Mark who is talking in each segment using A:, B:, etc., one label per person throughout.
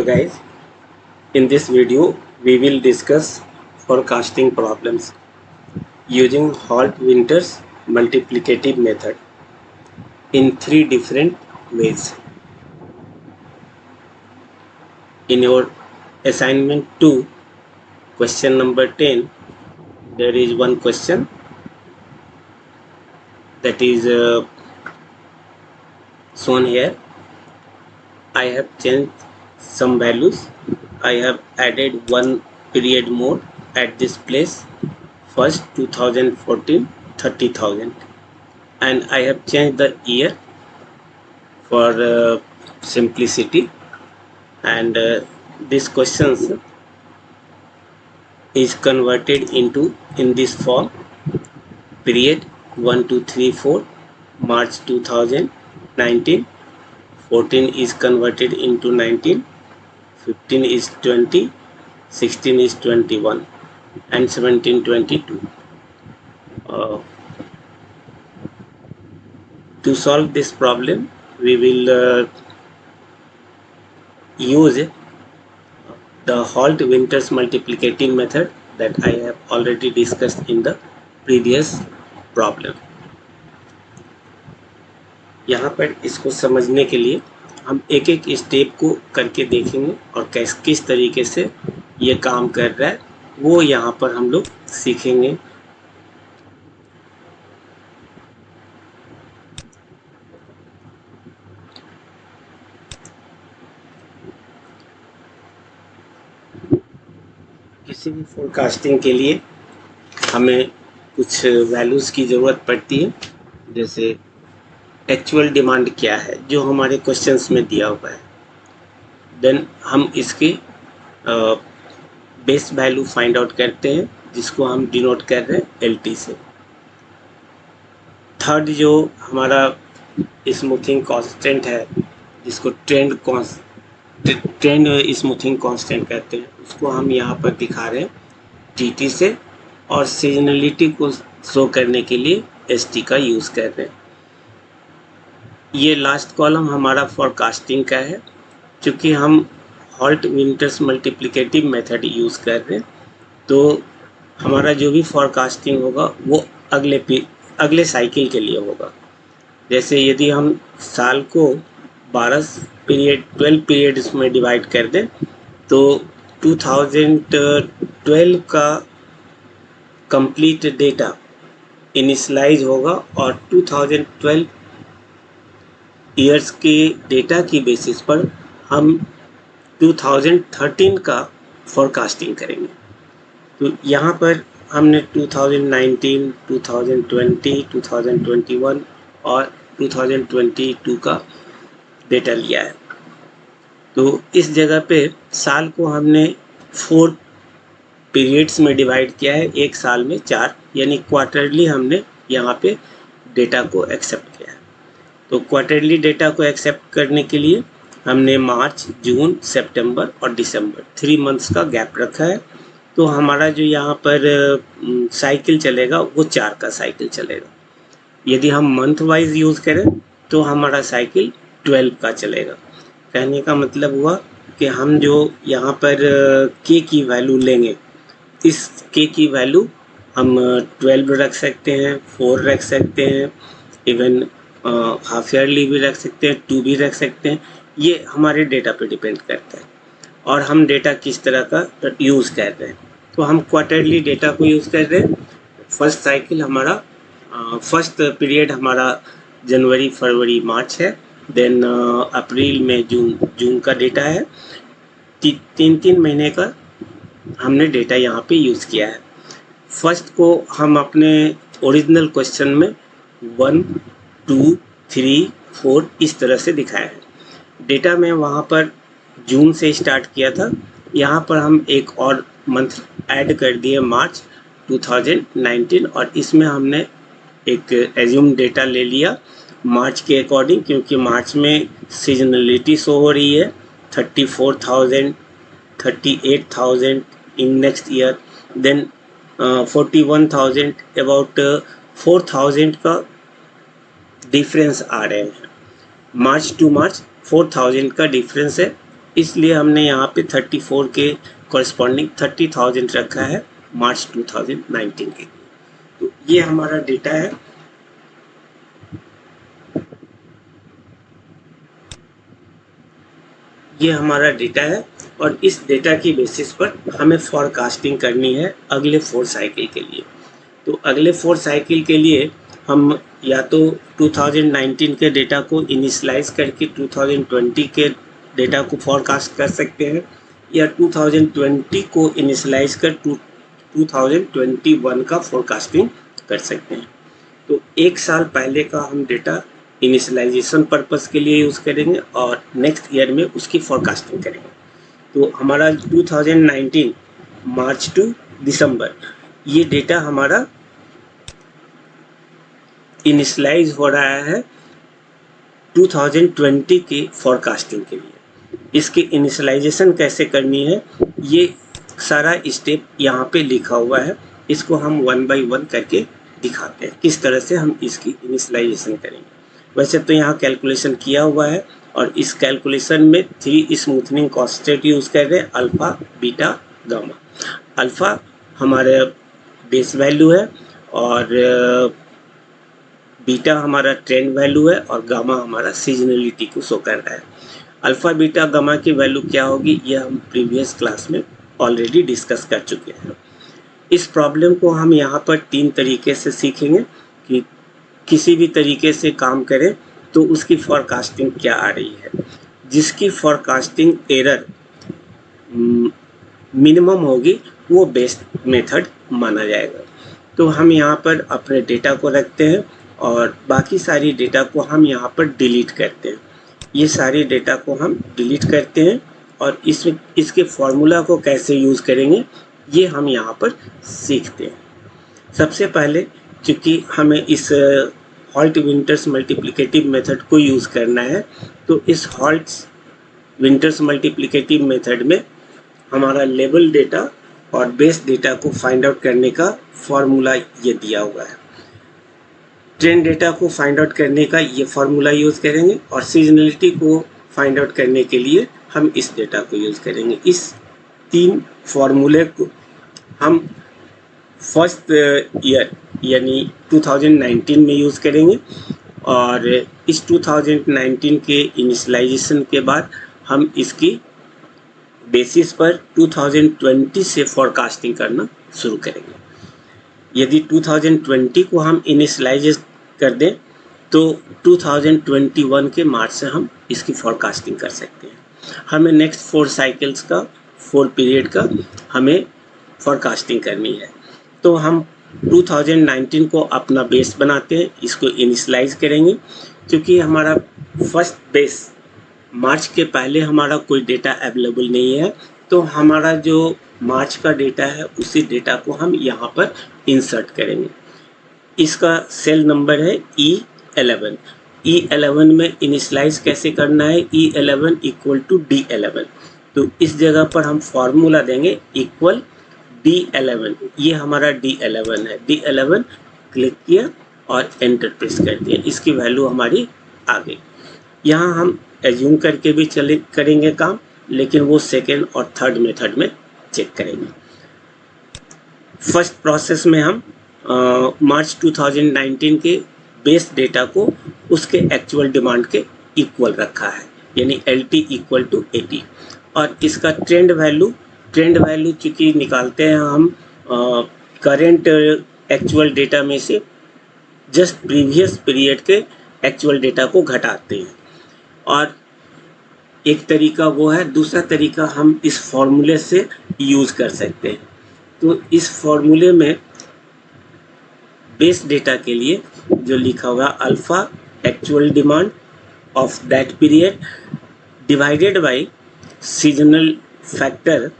A: Guys, in this video we will discuss forecasting problems using Holt-Winters multiplicative method in three different ways. In your assignment 2, question number 10, there is one question that is shown here. I have changed some values. I have added one period more at this place. First 2014 30,000, and I have changed the year for simplicity, and this questions is converted into in this form: period 1 2 3 4 March 2019, 14 is converted into 19, 15 is 20, 16 is 21, and 17 22. To solve this problem, we will use the Holt-Winters multiplicative method that I have already discussed in the previous problem. यहाँ पर इसको समझने के लिए हम एक एक step को करके देखेंगे और किस तरीके से ये काम कर रहा है वो यहाँ पर हम लोग सीखेंगे। किसी भी फोरकास्टिंग के लिए हमें कुछ वैल्यूज़ की ज़रूरत पड़ती है, जैसे एक्चुअल डिमांड क्या है जो हमारे क्वेश्चंस में दिया हुआ है। देन हम इसके बेस वैल्यू फाइंड आउट करते हैं जिसको हम डिनोट कर रहे हैं LT से। थर्ड जो हमारा स्मूथिंग कांस्टेंट है जिसको ट्रेंड स्मूथिंग कांस्टेंट कहते हैं, उसको हम यहाँ पर दिखा रहे हैं TT से, और सीजनलिटी को शो करने के लिए ST का यूज़ कर रहे हैं। ये लास्ट कॉलम हमारा फोरकास्टिंग का है। क्योंकि हम Holt-Winters मल्टीप्लिकेटिव मेथड यूज़ कर रहे हैं तो हमारा जो भी फोरकास्टिंग होगा वो अगले साइकिल के लिए होगा। जैसे यदि हम साल को 12 पीरियड्स में डिवाइड कर दें तो 2012 का कंप्लीट डेटा इनिशलाइज होगा और 2012 ईयर्स के डेटा की बेसिस पर हम 2013 का फोरकास्टिंग करेंगे। तो यहाँ पर हमने 2019, 2020, 2021 और 2022 का डेटा लिया है। तो इस जगह पे साल को हमने 4 पीरियड्स में डिवाइड किया है, एक साल में 4, यानी क्वार्टरली हमने यहाँ पे डेटा को एक्सेप्ट किया है। तो क्वार्टरली डेटा को एक्सेप्ट करने के लिए हमने मार्च, जून, सितंबर और दिसंबर 3 मंथ्स का गैप रखा है। तो हमारा जो यहाँ पर साइकिल चलेगा वो 4 का साइकिल चलेगा। यदि हम मंथ वाइज यूज़ करें तो हमारा साइकिल 12 का चलेगा। कहने का मतलब हुआ कि हम जो यहाँ पर K की वैल्यू लेंगे, इस K की वैल्यू हम 12 रख सकते हैं, 4 रख सकते हैं, इवन हाफ ईयरली भी रख सकते हैं, 2 भी रख सकते हैं। ये हमारे डेटा पे डिपेंड करता है और हम डेटा किस तरह का यूज़ कर रहे हैं। तो हम क्वार्टरली डेटा को यूज़ कर रहे हैं। फर्स्ट साइकिल हमारा फर्स्ट पीरियड हमारा जनवरी, फरवरी, मार्च है। देन अप्रैल, मई, जून का डेटा है। 3 महीने का हमने डेटा यहाँ पे यूज़ किया है। फर्स्ट को हम अपने ओरिजिनल क्वेश्चन में 1 2 3 4 इस तरह से दिखाया है। डेटा में वहाँ पर जून से स्टार्ट किया था, यहाँ पर हम एक और मंथ ऐड कर दिए मार्च 2019, और इसमें हमने एक एज्यूम डेटा ले लिया मार्च के अकॉर्डिंग, क्योंकि मार्च में सीजनलिटी शो हो रही है 34,000, 38,000 in next year, then 41,000, about 4,000 का डिफरेंस आ रहे हैं। मार्च टू मार्च 4,000 का डिफरेंस है इसलिए हमने यहाँ पे 34 के कॉरस्पॉन्डिंग 30,000 रखा है मार्च 2019 के लिए। तो ये हमारा डेटा है। ये हमारा डेटा है और इस डेटा की बेसिस पर हमें फॉरकास्टिंग करनी है अगले 4 साइकिल के लिए। तो अगले 4 साइकिल के लिए हम या तो 2019 के डेटा को इनिशियलाइज करके 2020 के डेटा को फॉरकास्ट कर सकते हैं, या 2020 को इनिशियलाइज कर 2021 का फॉरकास्टिंग कर सकते हैं। तो एक साल पहले का हम डेटा इनिशियलाइजेशन पर्पस के लिए यूज़ करेंगे और नेक्स्ट ईयर में उसकी फॉरकास्टिंग करेंगे। तो हमारा 2019 मार्च टू दिसंबर ये डेटा हमारा इनिशियलाइज हो रहा है 2020 की फॉरकास्टिंग के लिए। इसकी इनिशियलाइजेशन कैसे करनी है ये सारा स्टेप यहाँ पे लिखा हुआ है। इसको हम 1 बाय 1 करके दिखाते हैं किस तरह से हम इसकी इनिशियलाइजेशन करेंगे। वैसे तो यहाँ कैलकुलेशन किया हुआ है और इस कैलकुलेशन में 3 स्मूथनिंग कांस्टेंट यूज़ कर रहे हैं, अल्फ़ा, बीटा, गामा। अल्फ़ा हमारे बेस वैल्यू है और बीटा हमारा ट्रेंड वैल्यू है और गामा हमारा सीजनलिटी को शो कर रहा है। अल्फ़ा, बीटा, गामा की वैल्यू क्या होगी ये हम प्रीवियस क्लास में ऑलरेडी डिस्कस कर चुके हैं। इस प्रॉब्लम को हम यहाँ पर 3 तरीके से सीखेंगे कि किसी भी तरीके से काम करें तो उसकी फॉरकास्टिंग क्या आ रही है। जिसकी फॉरकास्टिंग एरर मिनिमम होगी वो बेस्ट मेथड माना जाएगा। तो हम यहाँ पर अपने डेटा को रखते हैं और बाकी सारी डेटा को हम यहाँ पर डिलीट करते हैं। ये सारी डेटा को हम डिलीट करते हैं और इसके फॉर्मूला को कैसे यूज़ करेंगे ये हम यहाँ पर सीखते हैं। सबसे पहले क्योंकि हमें इस हॉल्ट विंटर्स मल्टीप्लिकेटिव मेथड को यूज़ करना है, तो इस हॉल्ट विंटर्स मल्टीप्लिकेटिव मेथड में हमारा लेवल डेटा और बेस डेटा को फाइंड आउट करने का फॉर्मूला ये दिया हुआ है। ट्रेंड डेटा को फाइंड आउट करने का ये फार्मूला यूज़ करेंगे और सीजनलिटी को फाइंड आउट करने के लिए हम इस डेटा को यूज़ करेंगे। इस 3 फार्मूले को हम फर्स्ट ईयर यानी 2019 में यूज़ करेंगे और इस 2019 के इनिशियलाइजेशन के बाद हम इसकी बेसिस पर 2020 से फॉरकास्टिंग करना शुरू करेंगे। यदि 2020 को हम इनिशियलाइज कर दें तो 2021 के मार्च से हम इसकी फॉरकास्टिंग कर सकते हैं। हमें नेक्स्ट 4 साइकिल्स का 4 पीरियड का हमें फॉरकास्टिंग करनी है। तो हम 2019 को अपना बेस बनाते हैं, इसको इनिशियलाइज करेंगे। क्योंकि हमारा फर्स्ट बेस मार्च के पहले हमारा कोई डेटा अवेलेबल नहीं है, तो हमारा जो मार्च का डेटा है उसी डेटा को हम यहाँ पर इंसर्ट करेंगे। इसका सेल नंबर है E11। E11 में इनिशियलाइज कैसे करना है, E11 इक्वल टू D11। तो इस जगह पर हम फॉर्मूला देंगे इक्वल D11। ये हमारा D11 है। D11 क्लिक किया और एंटर प्रेस कर दिया, इसकी वैल्यू हमारी आ गई। यहाँ हम एज्यूम करके भी करेंगे काम, लेकिन वो सेकेंड और थर्ड मेथड में चेक करेंगे। फर्स्ट प्रोसेस में हम मार्च 2019 के बेस डेटा को उसके एक्चुअल डिमांड के इक्वल रखा है, यानी LT इक्वल टू 80। और इसका ट्रेंड वैल्यू चूँकि निकालते हैं हम करेंट एक्चुअल डेटा में से जस्ट प्रीवियस पीरियड के एक्चुअल डेटा को घटाते हैं। और एक तरीका वो है, दूसरा तरीका हम इस फॉर्मूले से यूज़ कर सकते हैं। तो इस फॉर्मूले में बेस डेटा के लिए जो लिखा हुआ alpha actual demand of that period divided by seasonal factor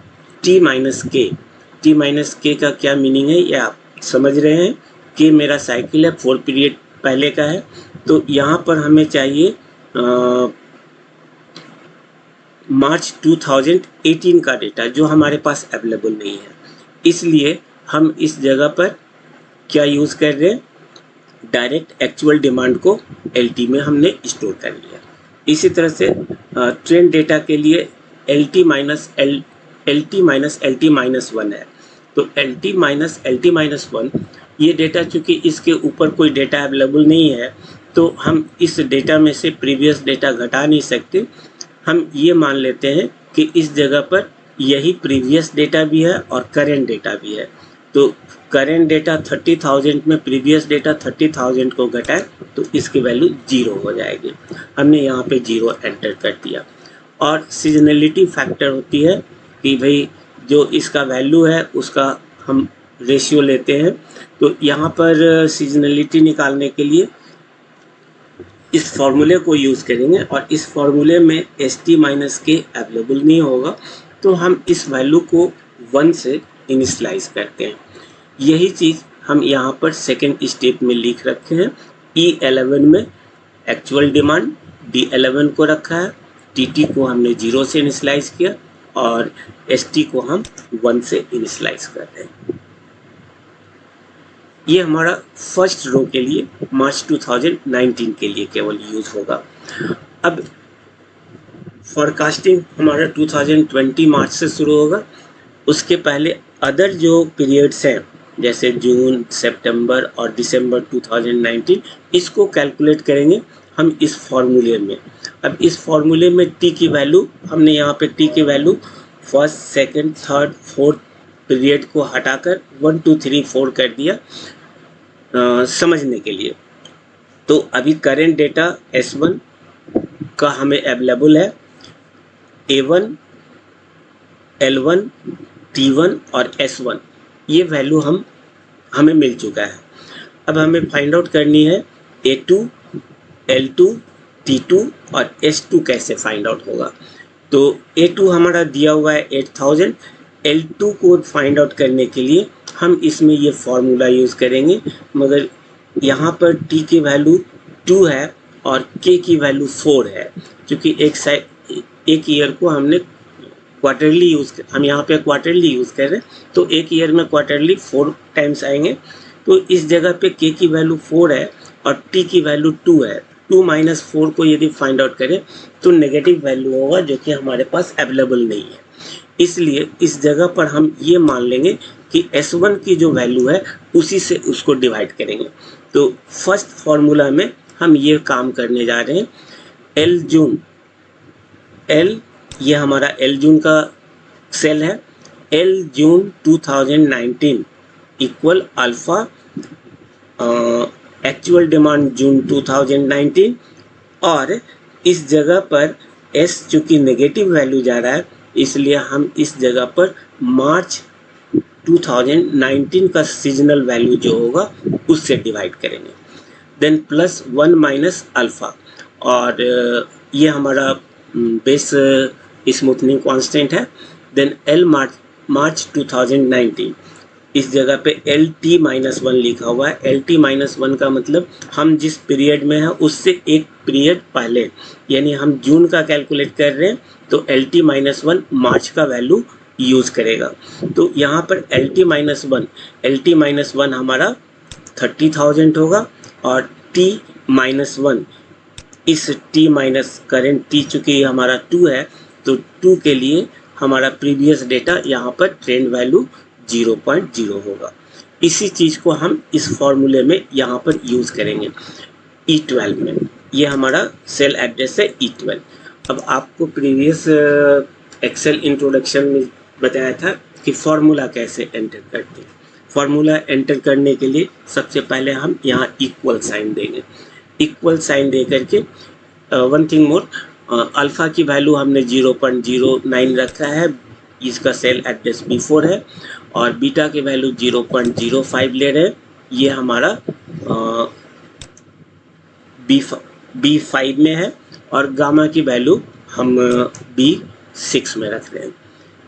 A: T minus के का क्या मीनिंग है ये आप समझ रहे हैं। कि मेरा साइकिल है 4 पीरियड पहले का है, तो यहाँ पर हमें चाहिए मार्च 2018 का डेटा जो हमारे पास अवेलेबल नहीं है। इसलिए हम इस जगह पर क्या यूज़ कर रहे हैं, डायरेक्ट एक्चुअल डिमांड को LT में हमने स्टोर कर लिया। इसी तरह से ट्रेंड डेटा के लिए L T minus L T minus one है। तो एल टी माइनस वन, ये डेटा चूँकि इसके ऊपर कोई डेटा अवेलेबल नहीं है, तो हम इस डेटा में से प्रीवियस डेटा घटा नहीं सकते। हम ये मान लेते हैं कि इस जगह पर यही प्रीवियस डेटा भी है और करेंट डेटा भी है। तो करेंट डेटा 30,000 में प्रीवियस डेटा 30,000 को घटाए तो इसकी वैल्यू 0 हो जाएगी। हमने यहाँ पे 0 एंटर कर दिया। और सीजनलिटी फैक्टर होती है कि भाई जो इसका वैल्यू है उसका हम रेशियो लेते हैं। तो यहाँ पर सीजनलिटी निकालने के लिए इस फॉर्मूले को यूज़ करेंगे और इस फॉर्मूले में एस टी माइनस के अवेलेबल नहीं होगा, तो हम इस वैल्यू को 1 से इनिशलाइज करते हैं। यही चीज़ हम यहाँ पर सेकेंड स्टेप में लिख रखे हैं। E11 में एक्चुअल डिमांड D11 को रखा है, TT को हमने 0 से इनिशलाइज किया और ST को हम 1 से इनिशलाइज कर रहे हैं। ये हमारा फर्स्ट रो के लिए मार्च 2019 के लिए केवल यूज होगा। अब फॉरकास्टिंग हमारा 2020 मार्च से शुरू होगा। उसके पहले अदर जो पीरियड्स हैं जैसे जून, सितंबर और दिसंबर 2019, इसको कैलकुलेट करेंगे हम इस फॉर्मूले में। अब इस फॉर्मूले में टी की वैल्यू हमने यहाँ पे टी की value first, second, third, fourth period को हटाकर 1, 2, 3, 4 कर दिया समझने के लिए। तो अभी करेंट डेटा S1 का हमें अवेलेबल है, A1, L1, T1 और S1, ये वैल्यू हमें मिल चुका है। अब हमें फाइंड आउट करनी है A2, L2, T2 और S2 कैसे फाइंड आउट होगा। तो A2 हमारा दिया हुआ है 8000, L2 को फाइंड आउट करने के लिए हम इसमें ये फॉर्मूला यूज़ करेंगे, मगर यहाँ पर T की वैल्यू 2 है और K की वैल्यू 4 है। क्योंकि एक ईयर को हमने क्वार्टरली हम यहाँ पे क्वार्टरली यूज़ कर रहे हैं, तो एक ईयर में क्वार्टरली 4 टाइम्स आएंगे। तो इस जगह पे K की वैल्यू 4 है और T की वैल्यू 2 है। 2 माइनस 4 को यदि फाइंड आउट करें तो नेगेटिव वैल्यू होगा, जो कि हमारे पास अवेलेबल नहीं है। इसलिए इस जगह पर हम ये मान लेंगे कि S1 की जो वैल्यू है उसी से उसको डिवाइड करेंगे। तो फर्स्ट फॉर्मूला में हम ये काम करने जा रहे हैं। L जून, L ये हमारा L जून का सेल है। L जून 2019 इक्वल अल्फा एक्चुअल डिमांड जून 2019, और इस जगह पर S चूँकि नेगेटिव वैल्यू जा रहा है, इसलिए हम इस जगह पर मार्च 2019 का सीजनल वैल्यू जो होगा उससे डिवाइड करेंगे। देन प्लस 1 माइनस अल्फ़ा, और ये हमारा बेस स्मूथनिंग कांस्टेंट है। देन L मार्च 2019, इस जगह पे LT माइनस 1 लिखा हुआ है। LT माइनस 1 का मतलब हम जिस पीरियड में हैं उससे एक पीरियड पहले, यानी हम जून का कैलकुलेट कर रहे हैं तो LT माइनस 1 मार्च का वैल्यू यूज़ करेगा। तो यहाँ पर LT माइनस 1 हमारा 30,000 होगा और T माइनस 1, इस T माइनस करेंट T चूँकि हमारा 2 है, तो 2 के लिए हमारा प्रीवियस डेटा यहाँ पर ट्रेंड वैल्यू 0.0 होगा। इसी चीज़ को हम इस फॉर्मूले में यहाँ पर यूज़ करेंगे E12 में। ये हमारा सेल एड्रेस है E12। अब आपको प्रीवियस एक्सेल इंट्रोडक्शन में बताया था कि फॉर्मूला कैसे एंटर करते हैं। फॉर्मूला एंटर करने के लिए सबसे पहले हम यहाँ इक्वल साइन देंगे। इक्वल साइन दे करके वन थिंग मोर, अल्फ़ा की वैल्यू हमने 0.09 रखा है, इसका सेल एड्रेस B4 है, और बीटा की वैल्यू 0.05 ले रहे हैं, ये हमारा B5 में है, और गामा की वैल्यू हम B6 में रख रहे हैं।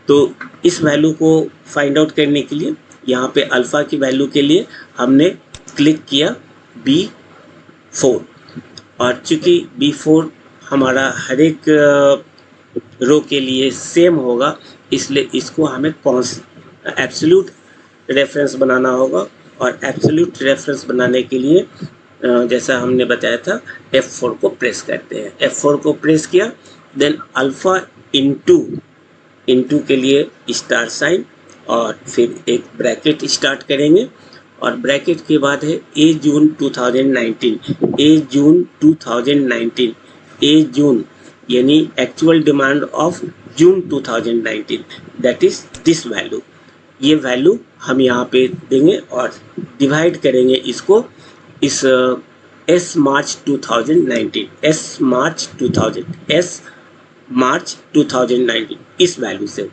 A: तो इस वैल्यू को फाइंड आउट करने के लिए यहाँ पे अल्फ़ा की वैल्यू के लिए हमने क्लिक किया B4, और चूँकि B4 हमारा हर एक रो के लिए सेम होगा, इसलिए इसको हमें एब्सोल्यूट रेफरेंस बनाना होगा। और एब्सोल्यूट रेफरेंस बनाने के लिए जैसा हमने बताया था F4 को प्रेस करते हैं। F4 को प्रेस किया, देन अल्फ़ा इनटू के लिए स्टार साइन और फिर एक ब्रैकेट स्टार्ट करेंगे और ब्रैकेट के बाद है ए जून 2019, ए जून 2019, ए जून यानी actual demand of June 2019, that is this value. ये वैल्यू हम यहाँ पे देंगे और डिवाइड करेंगे इसको इस एस मार्च 2019, एस मार्च 2019 इस वैल्यू से,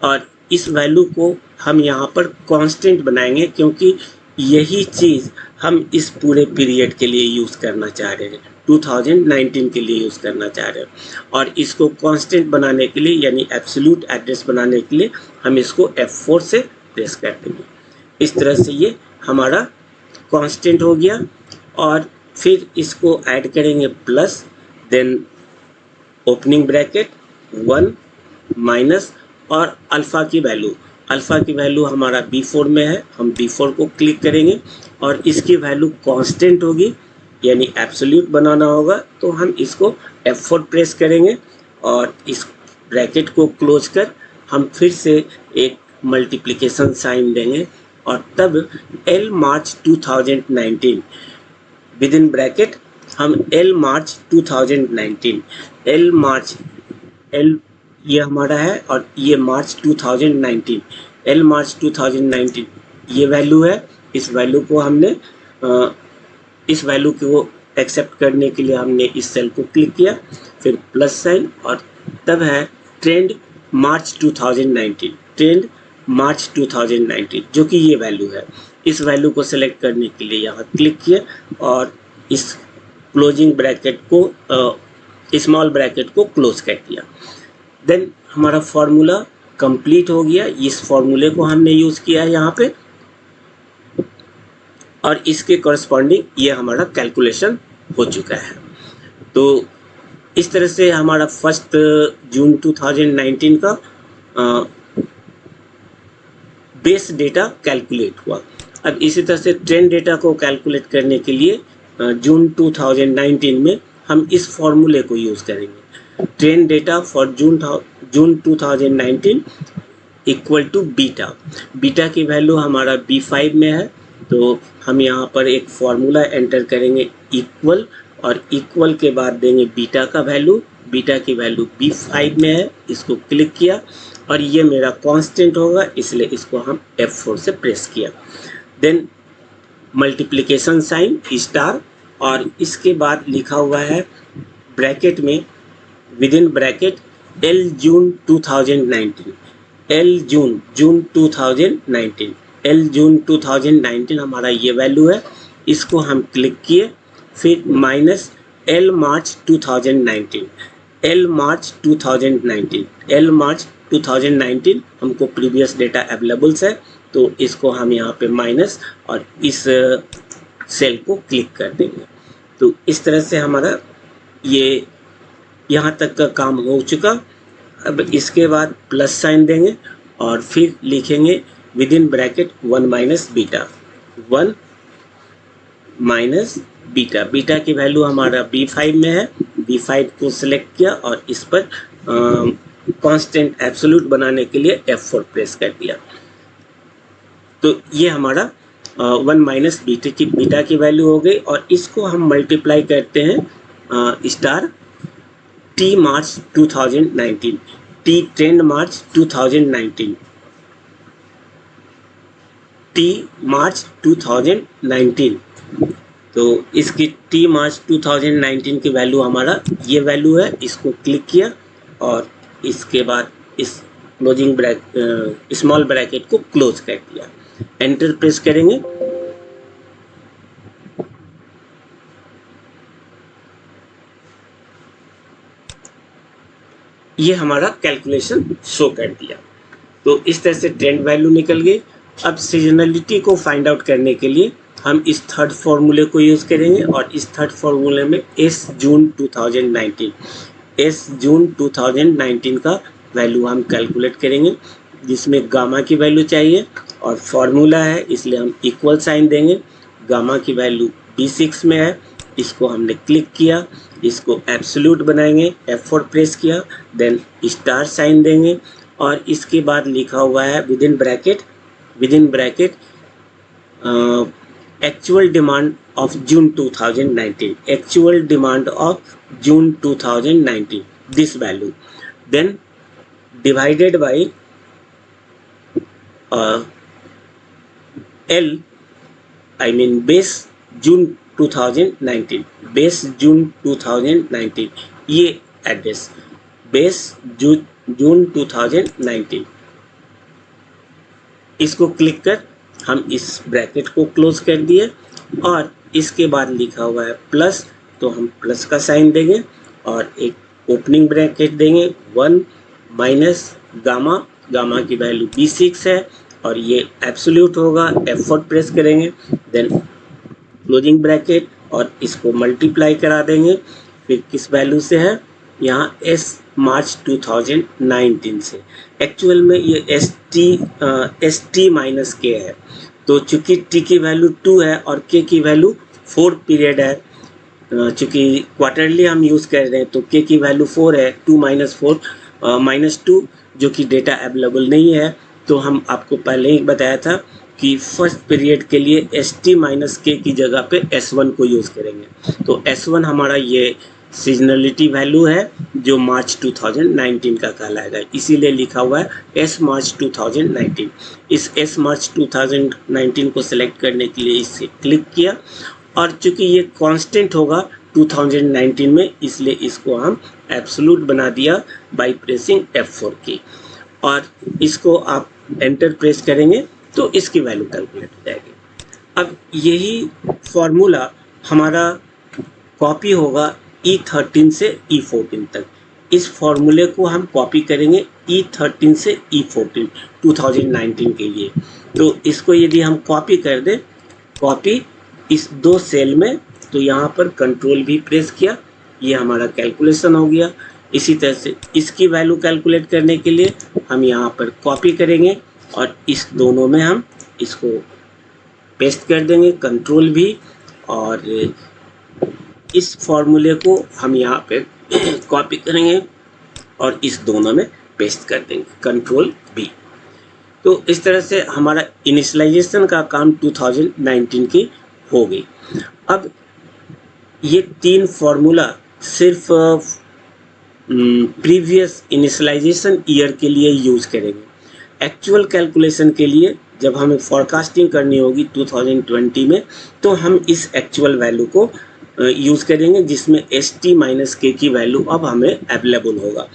A: और इस वैल्यू को हम यहाँ पर कांस्टेंट बनाएंगे क्योंकि यही चीज़ हम इस पूरे पीरियड के लिए यूज़ करना चाह रहे हैं, 2019 के लिए यूज़ करना चाह रहे हैं। और इसको कांस्टेंट बनाने के लिए यानी एब्सोल्यूट एड्रेस बनाने के लिए हम इसको F4 से प्रेस कर देंगे। इस तरह से ये हमारा कांस्टेंट हो गया और फिर इसको ऐड करेंगे plus, then opening bracket 1 minus और अल्फ़ा की वैल्यू हमारा B4 में है, हम B4 को क्लिक करेंगे और इसकी वैल्यू कांस्टेंट होगी यानी एब्सोल्यूट बनाना होगा, तो हम इसको F4 प्रेस करेंगे और इस ब्रैकेट को क्लोज कर हम फिर से एक मल्टीप्लिकेशन साइन देंगे और तब L March 2019 with in bracket हम L मार्च 2019, L ये हमारा है और ये मार्च 2019, L मार्च 2019 ये वैल्यू है। इस वैल्यू को हमने इस वैल्यू को एक्सेप्ट करने के लिए हमने इस सेल को क्लिक किया, फिर प्लस साइन और तब है ट्रेंड मार्च 2019, ट्रेंड मार्च 2019 जो कि ये वैल्यू है। इस वैल्यू को सेलेक्ट करने के लिए यहाँ क्लिक किया और इस क्लोजिंग ब्रैकेट को स्मॉल ब्रैकेट को क्लोज कर दिया। देन हमारा फॉर्मूला कंप्लीट हो गया। इस फॉर्मूले को हमने यूज़ किया है यहाँ पे और इसके कॉरस्पॉन्डिंग ये हमारा कैलकुलेशन हो चुका है। तो इस तरह से हमारा 1 जून 2019 का बेस डेटा कैलकुलेट हुआ। अब इसी तरह से ट्रेंड डेटा को कैलकुलेट करने के लिए जून 2019 में हम इस फॉर्मूले को यूज़ करेंगे। Trend data for June 2019 equal to beta की वैल्यू हमारा B5 में है, तो हम यहाँ पर एक फॉर्मूला एंटर करेंगे इक्वल और इक्वल के बाद देंगे बीटा की वैल्यू B5 में है, इसको क्लिक किया और ये मेरा कांस्टेंट होगा इसलिए इसको हम F4 से प्रेस किया। देन मल्टीप्लिकेशन साइन स्टार और इसके बाद लिखा हुआ है ब्रैकेट में with in bracket L June 2019, L June 2019, L जून 2019 हमारा ये वैल्यू है, इसको हम क्लिक किए, फिर माइनस L मार्च 2019, L मार्च 2019 हमको प्रीवियस डेटा अवेलेबल्स है तो इसको हम यहाँ पे माइनस और इस सेल को क्लिक कर देंगे। तो इस तरह से हमारा ये यहाँ तक का काम हो चुका। अब इसके बाद प्लस साइन देंगे और फिर लिखेंगे with in bracket 1 minus beta. Beta की वैल्यू हमारा B5 में है, B5 को सिलेक्ट किया और इस पर कांस्टेंट एब्सोल्यूट बनाने के लिए F4 प्रेस कर दिया। तो ये हमारा 1 माइनस बीटा की वैल्यू हो गई और इसको हम मल्टीप्लाई करते हैं स्टार T मार्च 2019, T ट्रेंड मार्च 2019, T मार्च 2019। तो इसकी T मार्च 2019 की वैल्यू हमारा ये वैल्यू है, इसको क्लिक किया और इसके बाद इस क्लोजिंग स्मॉल ब्रैकेट को क्लोज कर दिया, एंटर प्रेस करेंगे। ये हमारा कैलकुलेशन शो कर दिया। तो इस तरह से ट्रेंड वैल्यू निकल गई। अब सीजनलिटी को फाइंड आउट करने के लिए हम इस थर्ड फॉर्मूले को यूज़ करेंगे और इस थर्ड फॉर्मूले में S जून 2019 का वैल्यू हम कैलकुलेट करेंगे, जिसमें गामा की वैल्यू चाहिए और फॉर्मूला है इसलिए हम इक्वल साइन देंगे। गामा की वैल्यू B6 में है, इसको हमने क्लिक किया, इसको एब्सोल्यूट बनाएंगे, F4 प्रेस किया, देन स्टार साइन देंगे और इसके बाद लिखा हुआ है with in bracket actual demand of June 2019, actual demand of June 2019, this value, then divided by L, I mean base June 2019, base June 2019, ये एड्रेस बेस जून 2019, इसको क्लिक कर हम इस ब्रैकेट को क्लोज कर दिए और इसके बाद लिखा हुआ है प्लस, तो हम प्लस का साइन देंगे और एक ओपनिंग ब्रैकेट देंगे 1 माइनस गामा, गामा की वैल्यू B6 है और ये एब्सोल्यूट होगा, F4 प्रेस करेंगे, देन क्लोजिंग ब्रैकेट और इसको मल्टीप्लाई करा देंगे, फिर किस वैल्यू से है यहाँ S मार्च 2019 से। एक्चुअल में ये एस टी माइनस के है, तो चूंकि टी की वैल्यू 2 है और के की वैल्यू 4 पीरियड है, चूंकि क्वार्टरली हम यूज़ कर रहे हैं तो के की वैल्यू 4 है, 2 माइनस 4 माइनस 2 जो कि डेटा अवेलेबल नहीं है, तो हम आपको पहले ही बताया था कि फर्स्ट पीरियड के लिए एस टी माइनस के की जगह पे S1 को यूज़ करेंगे। तो S1 हमारा ये सीजनलिटी वैल्यू है जो मार्च 2019 का कहलाएगा, इसीलिए लिखा हुआ है S मार्च 2019। इस S मार्च 2019 को सिलेक्ट करने के लिए इसे क्लिक किया और चूंकि ये कांस्टेंट होगा 2019 में, इसलिए इसको हम एब्सोल्यूट बना दिया बाय प्रेसिंग F4 की, और इसको आप एंटर प्रेस करेंगे तो इसकी वैल्यू कैलकुलेट हो जाएगी। अब यही फॉर्मूला हमारा कॉपी होगा E13 से E14 तक। इस फॉर्मूले को हम कॉपी करेंगे E13 से E14 2019 के लिए। तो इसको यदि हम कॉपी कर दें, कॉपी इस 2 सेल में, तो यहाँ पर कंट्रोल भी प्रेस किया, ये हमारा कैलकुलेशन हो गया। इसी तरह से इसकी वैल्यू कैलकुलेट करने के लिए हम यहाँ पर कॉपी करेंगे और इस दोनों में हम इसको पेस्ट कर देंगे, कंट्रोल भी, और इस फॉर्मूले को हम यहाँ पे कॉपी करेंगे और इस दोनों में पेस्ट कर देंगे, कंट्रोल बी। तो इस तरह से हमारा इनिशियलाइजेशन का काम 2019 की हो गई। अब ये 3 फॉर्मूला सिर्फ प्रीवियस इनिशियलाइजेशन ईयर के लिए यूज़ करेंगे। एक्चुअल कैलकुलेशन के लिए जब हमें फॉरकास्टिंग करनी होगी 2020 में, तो हम इस एक्चुअल वैल्यू को यूज़ करेंगे जिसमें एस टी माइनस के की वैल्यू अब हमें अवेलेबल होगा।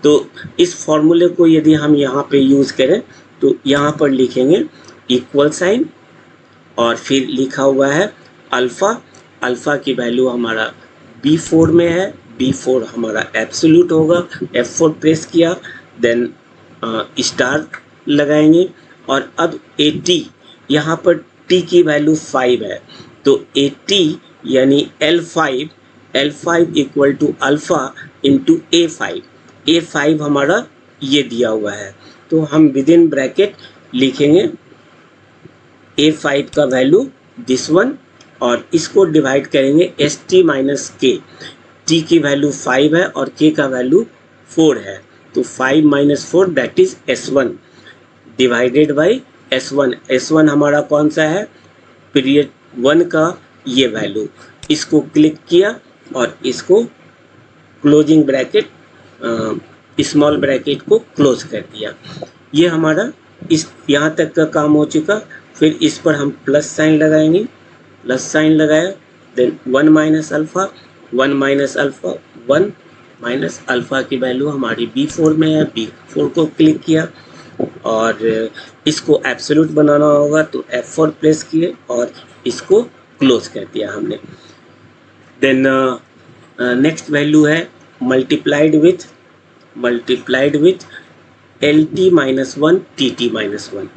A: तो इस फॉर्मूले को यदि हम यहाँ पे यूज़ करें तो यहाँ पर लिखेंगे इक्वल साइन और फिर लिखा हुआ है अल्फ़ा, अल्फ़ा की वैल्यू हमारा B4 में है, B4 हमारा एब्सोल्यूट होगा, F4 प्रेस किया, देन स्टार लगाएंगे और अब AT, यहाँ पर T की वैल्यू 5 है, तो AT यानी L5 equal to alpha into A5 हमारा ये दिया हुआ है, तो हम विद इन ब्रैकेट लिखेंगे A5 का वैल्यू दिस वन और इसको डिवाइड करेंगे एस टी माइनस के, टी की वैल्यू 5 है और के का वैल्यू 4 है, तो 5 minus 4 that is S1 divided by S1 हमारा कौन सा है, पीरियड 1 का ये वैल्यू। इसको क्लिक किया और इसको क्लोजिंग ब्रैकेट स्मॉल ब्रैकेट को क्लोज कर दिया। ये हमारा इस यहाँ तक का काम हो चुका। फिर इस पर हम प्लस साइन लगाएंगे, प्लस साइन लगाया, then 1 minus alpha 1 minus alpha की वैल्यू हमारी B4 में है, B4 को क्लिक किया और इसको एब्सोल्यूट बनाना होगा तो F4 प्रेस किए और इसको क्लोज कर दिया हमने। देन नेक्स्ट वैल्यू है multiplied with LT minus 1 TT minus 1।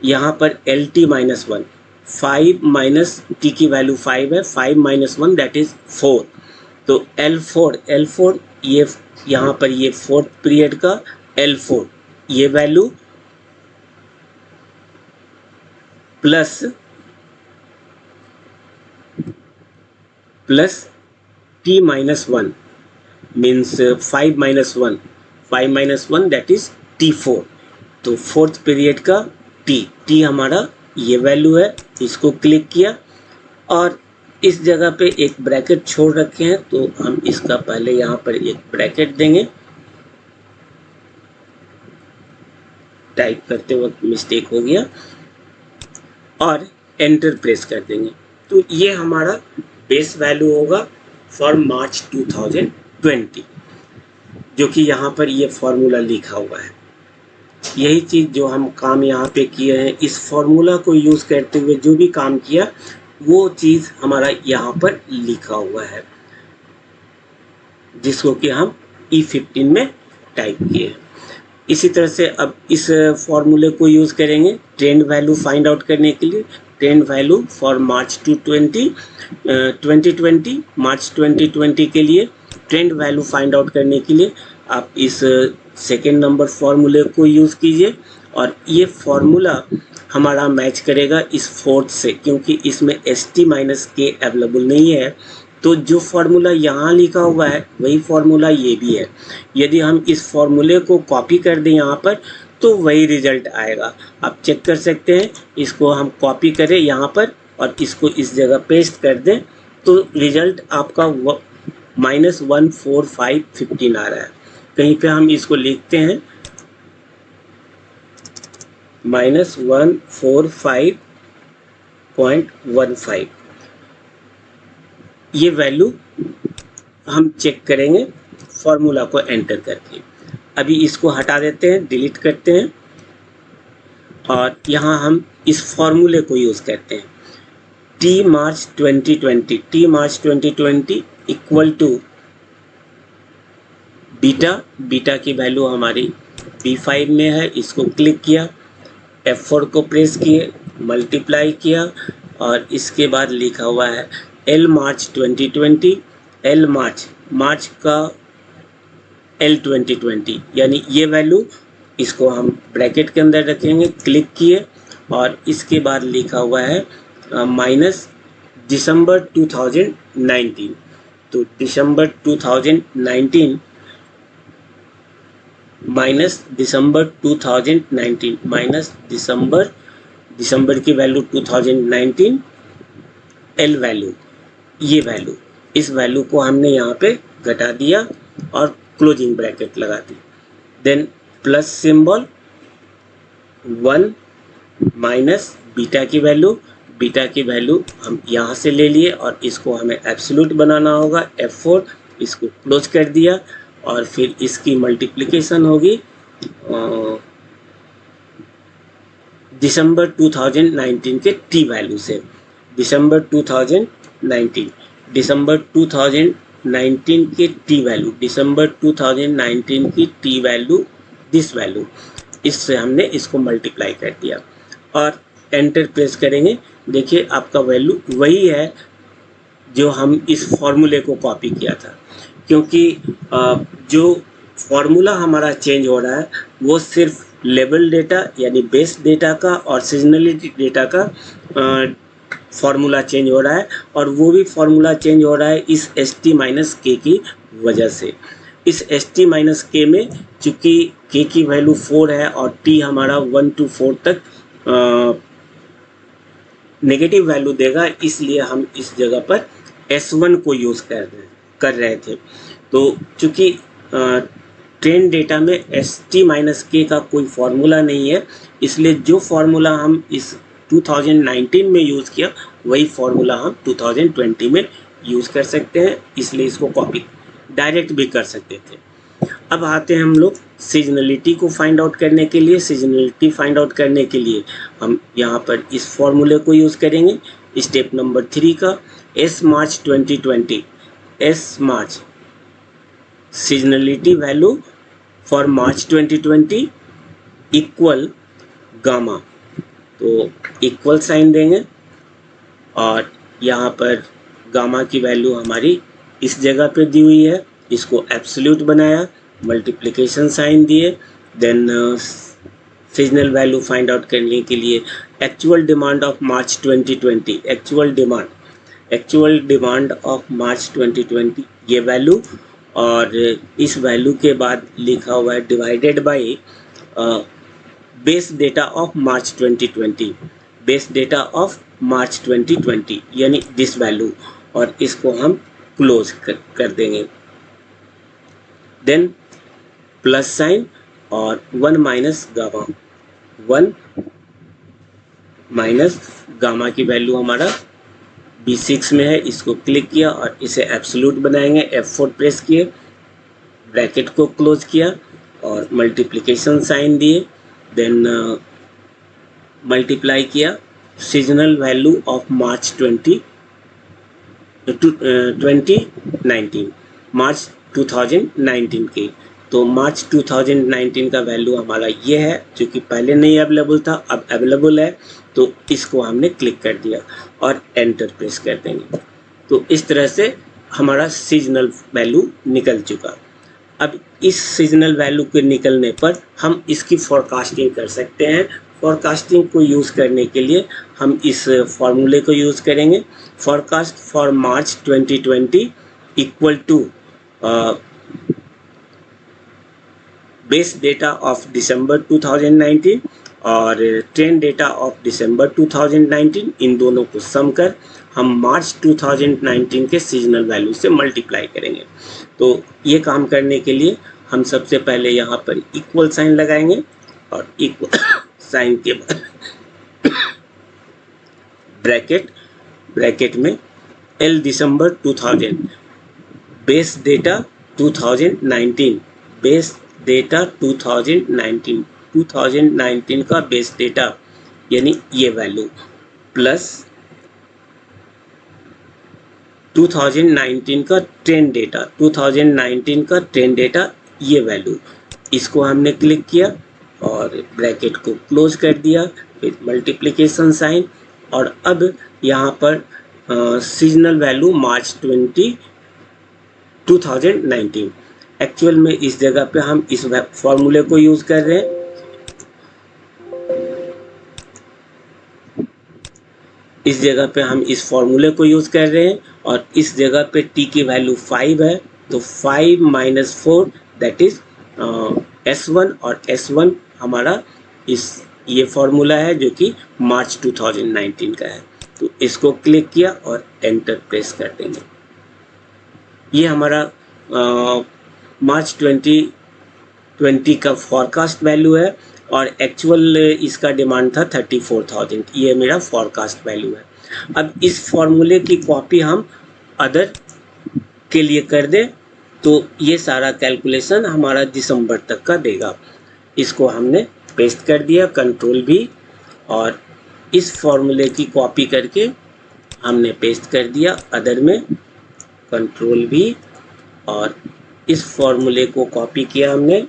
A: यहाँ पर LT माइनस 1 5 माइनस T की वैल्यू 5 है, 5 माइनस 1 दैट इज 4, तो L4 ये यहाँ पर ये 4th पीरियड का L4 ये value plus T-1 means 5 minus 1, 5 minus 1 that is T4। तो फोर्थ पीरियड का T हमारा ये वैल्यू है, इसको क्लिक किया और इस जगह पे एक ब्रैकेट छोड़ रखे हैं, तो हम इसका पहले यहाँ पर एक ब्रैकेट देंगे, टाइप करते वक्त मिस्टेक हो गया, और एंटर प्रेस कर देंगे। तो ये हमारा बेस वैल्यू होगा फॉर मार्च 2020, जो कि यहाँ पर ये फॉर्मूला लिखा हुआ है। यही चीज़ जो हम काम यहाँ पे किए हैं, इस फॉर्मूला को यूज़ करते हुए जो भी काम किया वो चीज़ हमारा यहाँ पर लिखा हुआ है, जिसको कि हम E15 में टाइप किए हैं। इसी तरह से अब इस फॉर्मूले को यूज़ करेंगे ट्रेंड वैल्यू फाइंड आउट करने के लिए। ट्रेंड वैल्यू फॉर मार्च 2020 मार्च 2020 के लिए ट्रेंड वैल्यू फाइंड आउट करने के लिए आप इस सेकेंड नंबर फॉर्मूले को यूज़ कीजिए, और ये फॉर्मूला हमारा मैच करेगा इस फोर्थ से, क्योंकि इसमें ST-K अवेलेबल नहीं है। तो जो फॉर्मूला यहाँ लिखा हुआ है वही फॉर्मूला ये भी है। यदि हम इस फॉर्मूले को कॉपी कर दें यहाँ पर तो वही रिजल्ट आएगा। आप चेक कर सकते हैं, इसको हम कॉपी करें यहाँ पर और इसको इस जगह पेस्ट कर दें तो रिजल्ट आपका -14515 आ रहा है। कहीं पे हम इसको लिखते हैं -145.15। ये वैल्यू हम चेक करेंगे फॉर्मूला को एंटर करके। अभी इसको हटा देते हैं, डिलीट करते हैं, और यहाँ हम इस फॉर्मूले को यूज़ करते हैं T March 2020 equal to beta की वैल्यू हमारी B5 में है। इसको क्लिक किया, F4 को प्रेस किए, मल्टीप्लाई किया, और इसके बाद लिखा हुआ है L मार्च 2020, L मार्च का L 2020, यानी ये वैल्यू, इसको हम ब्रैकेट के अंदर रखेंगे। क्लिक किए और इसके बाद लिखा हुआ है माइनस दिसंबर 2019। तो दिसंबर 2019 माइनस दिसंबर 2019 माइनस दिसंबर की वैल्यू 2019, L वैल्यू, ये वैल्यू, इस वैल्यू को हमने यहाँ पे घटा दिया और क्लोजिंग ब्रैकेट लगा दी। Then plus symbol 1 minus beta की वैल्यू हम यहाँ से ले लिए और इसको हमें एब्सोल्यूट बनाना होगा। F4 इसको क्लोज कर दिया और फिर इसकी मल्टीप्लिकेशन होगी दिसंबर 2019 के T वैल्यू से। दिसंबर 2019 के T वैल्यू, दिसंबर 2019 की T वैल्यू, दिस वैल्यू, इससे हमने इसको मल्टीप्लाई कर दिया और एंटर प्रेस करेंगे। देखिए आपका वैल्यू वही है जो हम इस फॉर्मूले को कॉपी किया था, क्योंकि जो फॉर्मूला हमारा चेंज हो रहा है वो सिर्फ लेवल डेटा यानी बेस डेटा का और सीजनलिटी डेटा का फॉर्मूला चेंज हो रहा है, और वो भी फॉर्मूला चेंज हो रहा है इस ST-K की वजह से। इस ST-K में चूँकि K की वैल्यू 4 है और T हमारा 1 to 4 तक नेगेटिव वैल्यू देगा, इसलिए हम इस जगह पर S1 को यूज़ कर रहे थे। तो चूँकि ट्रेंड डेटा में ST-K का कोई फार्मूला नहीं है, इसलिए जो फार्मूला हम इस 2019 में यूज़ किया वही फार्मूला हम 2020 में यूज़ कर सकते हैं, इसलिए इसको कॉपी डायरेक्ट भी कर सकते थे। अब आते हैं हम लोग सीजनलिटी को फाइंड आउट करने के लिए। सीजनलिटी फाइंड आउट करने के लिए हम यहाँ पर इस फॉर्मूले को यूज़ करेंगे। स्टेप नंबर 3 का S March 2020, S March seasonality value for March 2020 equal gamma, तो इक्वल साइन देंगे और यहाँ पर गामा की वैल्यू हमारी इस जगह पे दी हुई है, इसको एब्सोल्यूट बनाया, मल्टीप्लिकेशन साइन दिए। Then seasonal value find out करने के लिए actual demand of March 2020, actual demand actual demand of March 2020 ये वैल्यू, और इस वैल्यू के बाद लिखा हुआ है divided by base data of March 2020, base data of March 2020 यानी दिस वैल्यू, और इसको हम क्लोज कर देंगे। देन प्लस साइन और 1 माइनस गामा, 1 माइनस गामा की वैल्यू हमारा B6 में है, इसको क्लिक किया और इसे एब्सोल्यूट बनाएंगे, F4 प्रेस किए, ब्रैकेट को क्लोज किया और मल्टीप्लिकेशन साइन दिए, देन मल्टीप्लाई किया सीजनल वैल्यू ऑफ मार्च 2019, मार्च 2019 की। तो मार्च 2019 का वैल्यू हमारा ये है, जो कि पहले नहीं अवेलेबल था, अब अवेलेबल है, तो इसको हमने क्लिक कर दिया और एंटर प्रेस कर देंगे। तो इस तरह से हमारा सीजनल वैल्यू निकल चुका। अब इस सीजनल वैल्यू के निकलने पर हम इसकी फोरकास्टिंग कर सकते हैं। फोरकास्टिंग को यूज़ करने के लिए हम इस फॉर्मूले को यूज़ करेंगे, forecast for March 2020 equal to base data of December 2019 और ट्रेंड डेटा ऑफ दिसंबर 2019, इन दोनों को सम कर हम मार्च 2019 के सीजनल वैल्यू से मल्टीप्लाई करेंगे। तो ये काम करने के लिए हम सबसे पहले यहाँ पर इक्वल साइन लगाएंगे और इक्वल साइन के बाद ब्रैकेट में L दिसंबर 2000 बेस डेटा 2019, बेस डेटा 2019 का बेस डेटा यानी ये वैल्यू प्लस 2019 का ट्रेंड डेटा, 2019 का ट्रेंड डेटा ये वैल्यू, इसको हमने क्लिक किया और ब्रैकेट को क्लोज कर दिया, फिर मल्टीप्लिकेशन साइन, और अब यहाँ पर सीजनल वैल्यू मार्च 2019। एक्चुअल में इस जगह पे हम इस फॉर्मूले को यूज़ कर रहे हैं, इस जगह पे हम इस फॉर्मूले को यूज़ कर रहे हैं, और इस जगह पे t की वैल्यू 5 है, तो 5 माइनस 4 दैट इज S1, और S1 हमारा ये फॉर्मूला है जो कि मार्च 2019 का है। तो इसको क्लिक किया और एंटर प्रेस कर देंगे। ये हमारा मार्च 2020 का फॉरकास्ट वैल्यू है, और एक्चुअल इसका डिमांड था 34,000, ये मेरा फॉरकास्ट वैल्यू है। अब इस फॉर्मूले की कॉपी हम अदर के लिए कर दें तो ये सारा कैलकुलेशन हमारा दिसंबर तक का देगा। इसको हमने पेस्ट कर दिया, कंट्रोल भी, और इस फॉर्मूले की कॉपी करके हमने पेस्ट कर दिया अदर में, कंट्रोल भी, और इस फॉर्मूले को कॉपी किया हमने,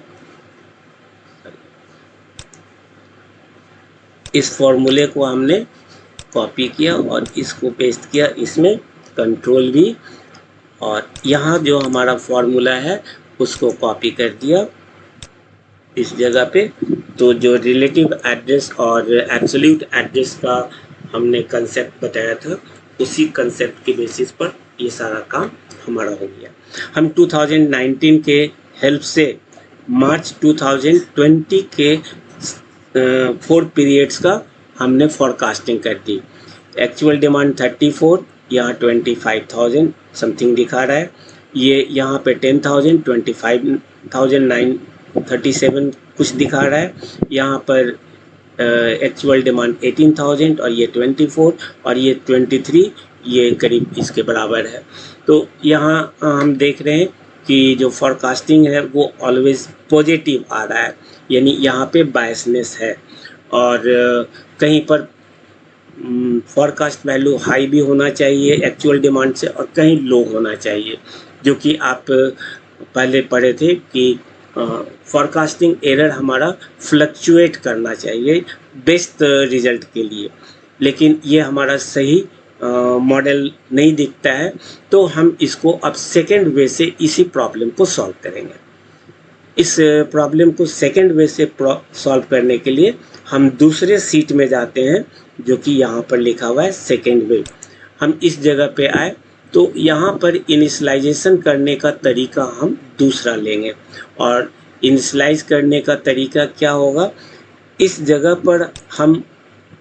A: इस फॉर्मूले को हमने कॉपी किया और इसको पेस्ट किया इसमें, कंट्रोल भी, और यहाँ जो हमारा फॉर्मूला है उसको कॉपी कर दिया इस जगह पे। तो जो रिलेटिव एड्रेस और एब्सोल्यूट एड्रेस का हमने कंसेप्ट बताया था, उसी कंसेप्ट के बेसिस पर ये सारा काम हमारा हो गया। हम 2019 के हेल्प से मार्च 2020 के 4 पीरियड्स का हमने फॉरकास्टिंग कर दी। एक्चुअल डिमांड 34, यहाँ 25,000 समथिंग दिखा रहा है, ये यहाँ पे 10,000, 25,937 कुछ दिखा रहा है, यहाँ पर एक्चुअल डिमांड 18,000 और ये 24 और ये 23, ये करीब इसके बराबर है। तो यहाँ हम देख रहे हैं कि जो फॉरकास्टिंग है वो ऑलवेज पॉजिटिव आ रहा है, यानी यहाँ पे बायसनेस है, और कहीं पर फॉरकास्ट वैल्यू हाई भी होना चाहिए एक्चुअल डिमांड से और कहीं लो होना चाहिए, जो कि आप पहले पढ़े थे कि फॉरकास्टिंग एरर हमारा फ्लक्चुएट करना चाहिए बेस्ट रिजल्ट के लिए, लेकिन ये हमारा सही मॉडल नहीं दिखता है। तो हम इसको अब सेकेंड वे से इसी प्रॉब्लम को सॉल्व करेंगे। इस प्रॉब्लम को सेकेंड वे से सॉल्व करने के लिए हम दूसरे सीट में जाते हैं, जो कि यहाँ पर लिखा हुआ है सेकेंड वे। हम इस जगह पे आए तो यहाँ पर इनिशियलाइजेशन करने का तरीका हम दूसरा लेंगे। और इनिशियलाइज करने का तरीका क्या होगा, इस जगह पर हम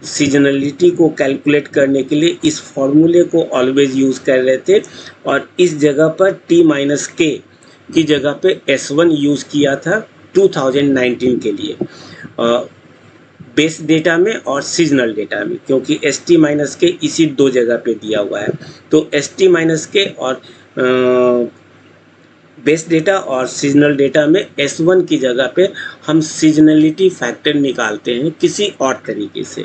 A: सीजनलिटी को कैलकुलेट करने के लिए इस फॉर्मूले को ऑलवेज यूज़ कर रहे थे, और इस जगह पर t-k की जगह पे S1 यूज़ किया था 2019 के लिए बेस डेटा में और सीजनल डेटा में, क्योंकि ST-k इसी दो जगह पे दिया हुआ है। तो ST-k और बेस डेटा और सीजनल डेटा में S1 की जगह पे हम सीजनलिटी फैक्टर निकालते हैं किसी और तरीके से।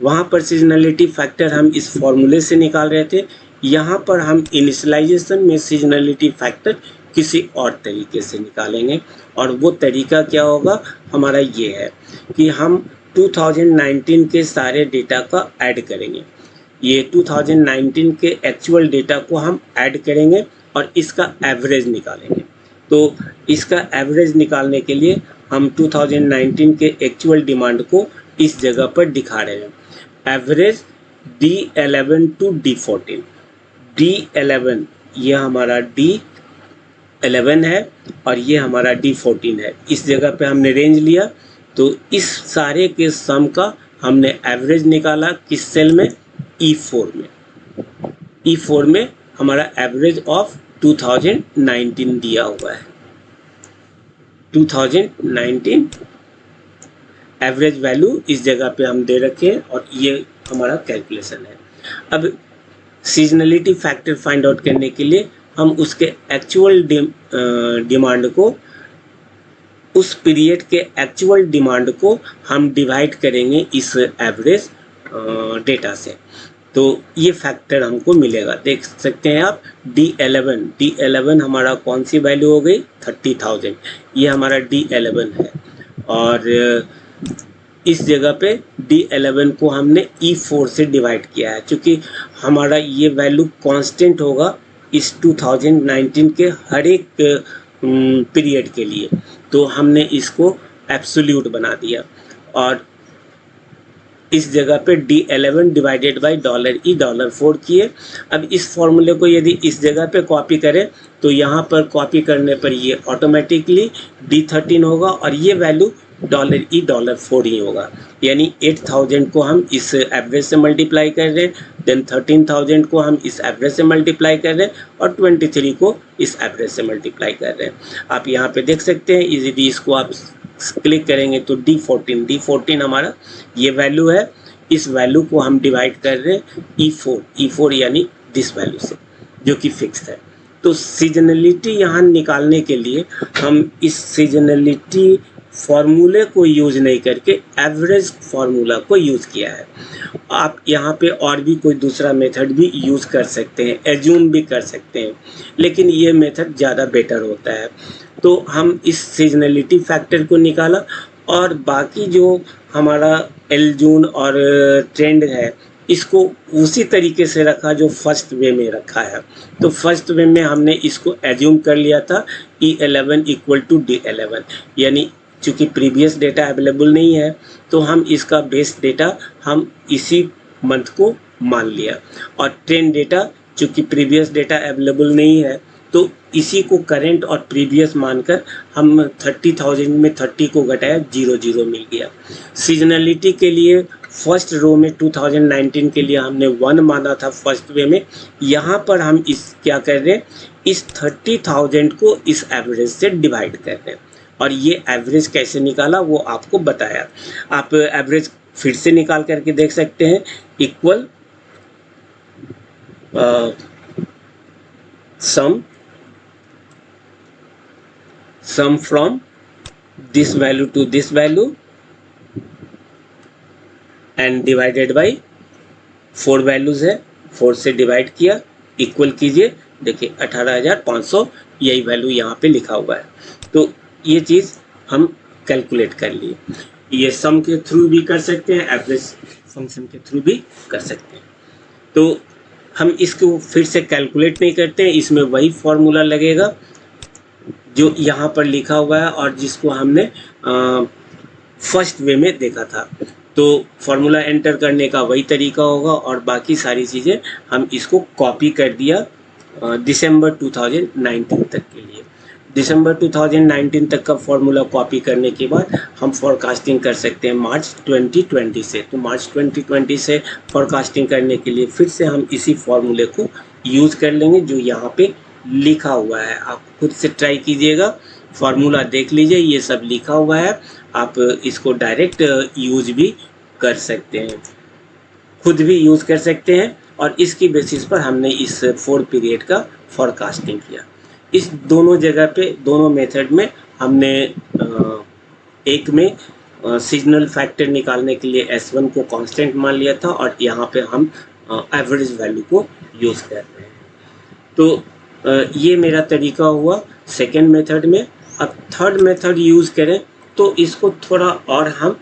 A: वहाँ पर सीजनलिटी फैक्टर हम इस फॉर्मूले से निकाल रहे थे, यहाँ पर हम इनिशियलाइजेशन में सीजनलिटी फैक्टर किसी और तरीके से निकालेंगे। और वो तरीका क्या होगा हमारा, ये है कि हम 2019 के सारे डेटा का ऐड करेंगे। ये 2019 के एक्चुअल डेटा को हम ऐड करेंगे और इसका एवरेज निकालेंगे। तो इसका एवरेज निकालने के लिए हम 2019 के एक्चुअल डिमांड को इस जगह पर दिखा रहे हैं। Average D11 to D14, D11 ये हमारा D11 है और ये हमारा D14 है। इस जगह पे हमने रेंज लिया, तो इस सारे के सम का हमने एवरेज निकाला किस सेल में, E4 में। E4 में हमारा एवरेज ऑफ 2019 दिया हुआ है। 2019 एवरेज वैल्यू इस जगह पे हम दे रखे हैं और ये हमारा कैलकुलेशन है। अब सीजनलिटी फैक्टर फाइंड आउट करने के लिए हम उसके एक्चुअल डिमांड को, उस पीरियड के एक्चुअल डिमांड को हम डिवाइड करेंगे इस एवरेज डेटा से। तो ये फैक्टर हमको मिलेगा, देख सकते हैं आप। D11 हमारा कौन सी वैल्यू हो गई, 30,000। ये हमारा D11 है और इस जगह पे D11 को हमने E4 से डिवाइड किया है, क्योंकि हमारा ये वैल्यू कांस्टेंट होगा इस 2019 के हर एक पीरियड के लिए। तो हमने इसको एब्सोल्यूट बना दिया और इस जगह पे D11 डिवाइडेड बाई $4 किए। अब इस फॉर्मूले को यदि इस जगह पे कॉपी करें तो यहाँ पर कॉपी करने पर ये ऑटोमेटिकली D13 होगा और ये वैल्यू $4 ही होगा। यानी 8,000 को हम इस एवरेज से मल्टीप्लाई कर रहे हैं, देन 13,000 को हम इस एवरेज से मल्टीप्लाई कर रहे हैं और 23 को इस एवरेज से मल्टीप्लाई कर रहे हैं। आप यहाँ पे देख सकते हैं, इजीली इसको आप क्लिक करेंगे तो D14 हमारा ये वैल्यू है। इस वैल्यू को हम डिवाइड कर रहे हैं E4 यानी दिस वैल्यू से, जो कि फिक्स है। तो सीजनलिटी यहाँ निकालने के लिए हम इस सीजनलिटी फॉर्मूले को यूज नहीं करके एवरेज फार्मूला को यूज़ किया है। आप यहाँ पे और भी कोई दूसरा मेथड भी यूज़ कर सकते हैं, एज्यूम भी कर सकते हैं, लेकिन ये मेथड ज़्यादा बेटर होता है। तो हम इस सीजनलिटी फैक्टर को निकाला और बाकी जो हमारा एलजून और ट्रेंड है इसको उसी तरीके से रखा जो फर्स्ट वे में रखा है। तो फर्स्ट वे में हमने इसको एज्यूम कर लिया था E11 इक्वल टू D11, यानी चूँकि प्रीवियस डेटा अवेलेबल नहीं है तो हम इसका बेस डेटा हम इसी मंथ को मान लिया, और ट्रेंड डेटा चूँकि प्रीवियस डेटा अवेलेबल नहीं है तो इसी को करेंट और प्रीवियस मानकर हम 30,000 में 30 को घटाया, 0 मिल गया। सीजनलिटी के लिए फर्स्ट रो में 2019 के लिए हमने 1 माना था फर्स्ट वे में। यहाँ पर हम इस क्या कर रहे हैं, इस 30,000 को इस एवरेज से डिवाइड कर रहे हैं और ये एवरेज कैसे निकाला वो आपको बताया। आप एवरेज फिर से निकाल करके देख सकते हैं, equal sum from this value to this value and divided by 4 values है, 4 से डिवाइड किया, इक्वल कीजिए, देखिए 18,500 यही वैल्यू यहाँ पे लिखा हुआ है। तो ये चीज़ हम कैलकुलेट कर लिए। ये सम के थ्रू भी कर सकते हैं, एवरेज फंक्शन के थ्रू भी कर सकते हैं। तो हम इसको फिर से कैलकुलेट नहीं करते हैं, इसमें वही फॉर्मूला लगेगा जो यहाँ पर लिखा हुआ है और जिसको हमने फर्स्ट वे में देखा था। तो फार्मूला एंटर करने का वही तरीका होगा और बाकी सारी चीज़ें हम इसको कॉपी कर दिया दिसंबर 2019 तक के लिए। दिसंबर 2019 तक का फॉर्मूला कॉपी करने के बाद हम फॉरकास्टिंग कर सकते हैं मार्च 2020 से। तो मार्च 2020 से फॉरकास्टिंग करने के लिए फिर से हम इसी फॉर्मूले को यूज़ कर लेंगे जो यहाँ पे लिखा हुआ है। आप खुद से ट्राई कीजिएगा, फार्मूला देख लीजिए, ये सब लिखा हुआ है, आप इसको डायरेक्ट यूज़ भी कर सकते हैं, खुद भी यूज़ कर सकते हैं। और इसकी बेसिस पर हमने इस 4 पीरियड का फॉरकास्टिंग किया। इस दोनों जगह पे, दोनों मेथड में हमने एक में सीजनल फैक्टर निकालने के लिए S1 को कांस्टेंट मान लिया था और यहाँ पे हम एवरेज वैल्यू को यूज़ कर रहे हैं। तो ये मेरा तरीका हुआ सेकेंड मेथड में। अब थर्ड मेथड यूज़ करें तो इसको थोड़ा और हम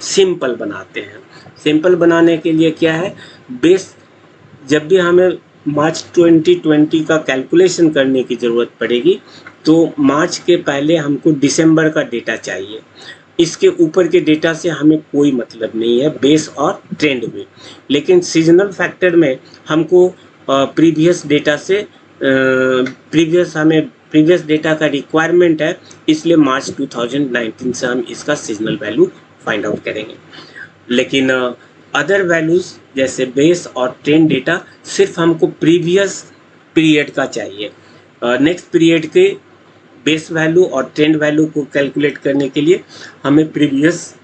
A: सिंपल बनाते हैं। सिंपल बनाने के लिए क्या है, बेस जब भी हमें मार्च 2020 का कैलकुलेशन करने की ज़रूरत पड़ेगी तो मार्च के पहले हमको दिसंबर का डेटा चाहिए। इसके ऊपर के डेटा से हमें कोई मतलब नहीं है बेस और ट्रेंड में, लेकिन सीजनल फैक्टर में हमको प्रीवियस डेटा से प्रीवियस डेटा का रिक्वायरमेंट है, इसलिए मार्च 2019 से हम इसका सीजनल वैल्यू फाइंड आउट करेंगे। लेकिन अदर वैल्यूज़ जैसे बेस और ट्रेंड डेटा सिर्फ हमको प्रीवियस पीरियड का चाहिए। नेक्स्ट पीरियड के बेस वैल्यू और ट्रेंड वैल्यू को कैलकुलेट करने के लिए हमें प्रीवियस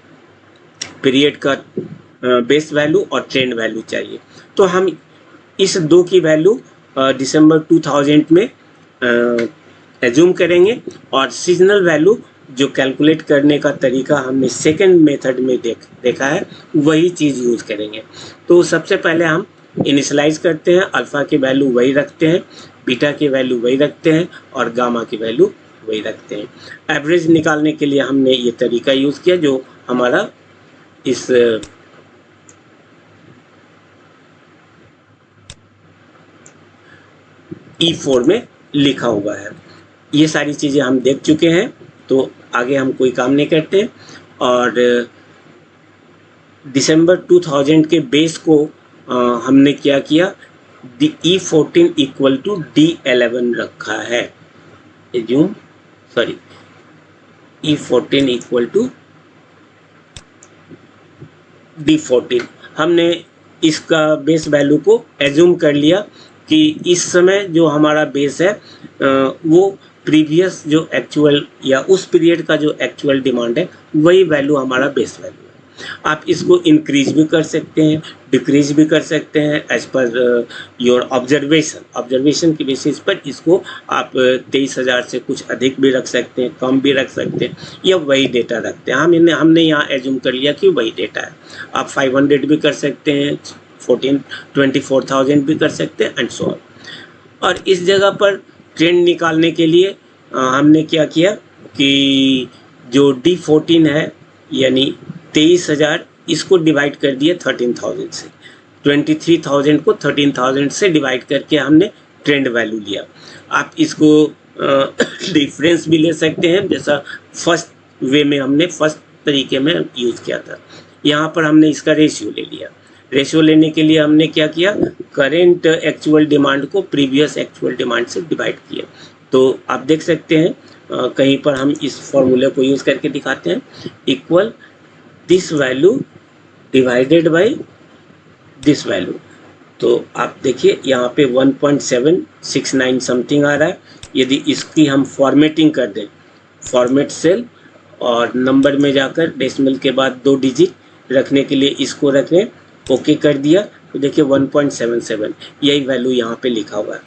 A: पीरियड का बेस वैल्यू और ट्रेंड वैल्यू चाहिए। तो हम इस दो की वैल्यू दिसंबर 2000 में एज्यूम करेंगे और सीजनल वैल्यू जो कैलकुलेट करने का तरीका हमने सेकंड मेथड में देखा है वही चीज़ यूज़ करेंगे। तो सबसे पहले हम इनिशलाइज करते हैं, अल्फ़ा की वैल्यू वही रखते हैं, बीटा की वैल्यू वही रखते हैं और गामा की वैल्यू वही रखते हैं। एवरेज निकालने के लिए हमने ये तरीका यूज़ किया जो हमारा इस E4 में लिखा हुआ है। ये सारी चीज़ें हम देख चुके हैं, तो आगे हम कोई काम नहीं करते। और दिसंबर 2000 के बेस को हमने क्या किया, E14 इक्वल टू D11 रखा है। E14 इक्वल टू D14 हमने इसका बेस वैल्यू को एज्यूम कर लिया कि इस समय जो हमारा बेस है वो प्रीवियस जो एक्चुअल या उस पीरियड का जो एक्चुअल डिमांड है वही वैल्यू हमारा बेस वैल्यू है। आप इसको इंक्रीज भी कर सकते हैं, डिक्रीज भी कर सकते हैं एज पर योर ऑब्जर्वेशन की बेसिस पर इसको आप 23,000 से कुछ अधिक भी रख सकते हैं, कम भी रख सकते हैं, या वही डेटा रखते हैं। हमने यहाँ एज्यूम कर लिया कि वही डेटा है। आप 500 भी कर सकते हैं, 24,000 भी कर सकते हैं एंड सो ऑन। और इस जगह पर ट्रेंड निकालने के लिए हमने क्या किया कि जो D14 है यानी 23,000, इसको डिवाइड कर दिया 13,000 से। 23,000 को 13,000 से डिवाइड करके हमने ट्रेंड वैल्यू लिया। आप इसको डिफरेंस भी ले सकते हैं, जैसा फर्स्ट वे में हमने फर्स्ट तरीके में यूज़ किया था। यहाँ पर हमने इसका रेशियो ले लिया। रेशियो लेने के लिए हमने क्या किया, करेंट एक्चुअल डिमांड को प्रीवियस एक्चुअल डिमांड से डिवाइड किया। तो आप देख सकते हैं कहीं पर हम इस फॉर्मूले को यूज़ करके दिखाते हैं, equal this value divided by this value. तो आप देखिए यहाँ पे 1.769 समथिंग आ रहा है। यदि इसकी हम फॉर्मेटिंग कर दें, फॉर्मेट सेल और नंबर में जाकर डेसिमल के बाद 2 डिजिट रखने के लिए इसको रख लें, ओके कर दिया तो देखिए 1.77 यही वैल्यू यहाँ पे लिखा हुआ है।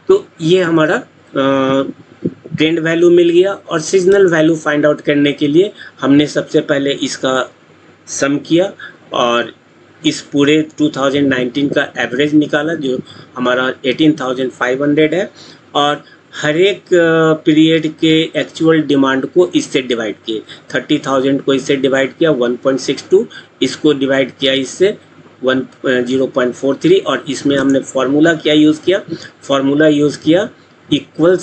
A: तो ये हमारा ट्रेंड वैल्यू मिल गया। और सीजनल वैल्यू फाइंड आउट करने के लिए हमने सबसे पहले इसका सम किया और इस पूरे 2019 का एवरेज निकाला जो हमारा 18,500 है, और हर एक पीरियड के एक्चुअल डिमांड को इससे डिवाइड किए। 30,000 को इससे डिवाइड किया 1.62, इसको डिवाइड किया इससे 0.43, और इसमें हमने फार्मूला क्या यूज़ किया, फार्मूला यूज़ किया equal